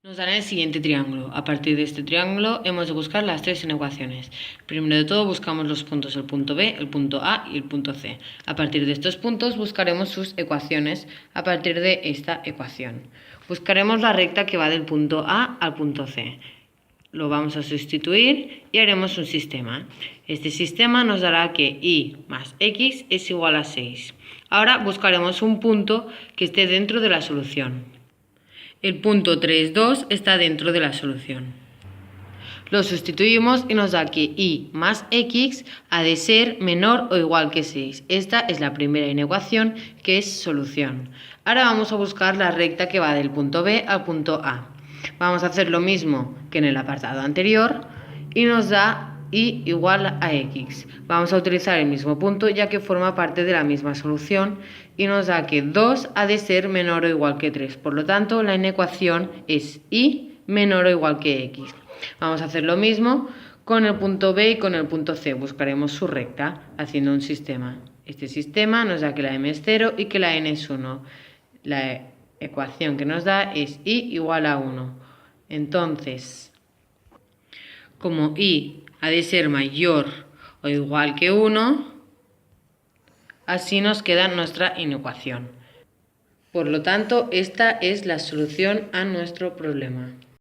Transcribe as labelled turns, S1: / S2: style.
S1: Nos dará el siguiente triángulo. A partir de este triángulo hemos de buscar las tres inecuaciones. Primero de todo buscamos los puntos, el punto B, el punto A y el punto C. A partir de estos puntos buscaremos sus ecuaciones a partir de esta ecuación. Buscaremos la recta que va del punto A al punto C. Lo vamos a sustituir y haremos un sistema. Este sistema nos dará que y más x es igual a 6. Ahora buscaremos un punto que esté dentro de la solución. El punto 3, 2 está dentro de la solución. Lo sustituimos y nos da que y más x ha de ser menor o igual que 6. Esta es la primera inecuación, que es solución. Ahora vamos a buscar la recta que va del punto B al punto A. Vamos a hacer lo mismo que en el apartado anterior y nos da y igual a x. Vamos a utilizar el mismo punto ya que forma parte de la misma solución y nos da que 2 ha de ser menor o igual que 3. Por lo tanto, la inecuación es y menor o igual que x. Vamos a hacer lo mismo con el punto B y con el punto C. Buscaremos su recta haciendo un sistema. Este sistema nos da que la m es 0 y que la n es 1. La ecuación que nos da es y igual a 1. Entonces, como y ha de ser mayor o igual que 1, así nos queda nuestra inecuación. Por lo tanto, esta es la solución a nuestro problema.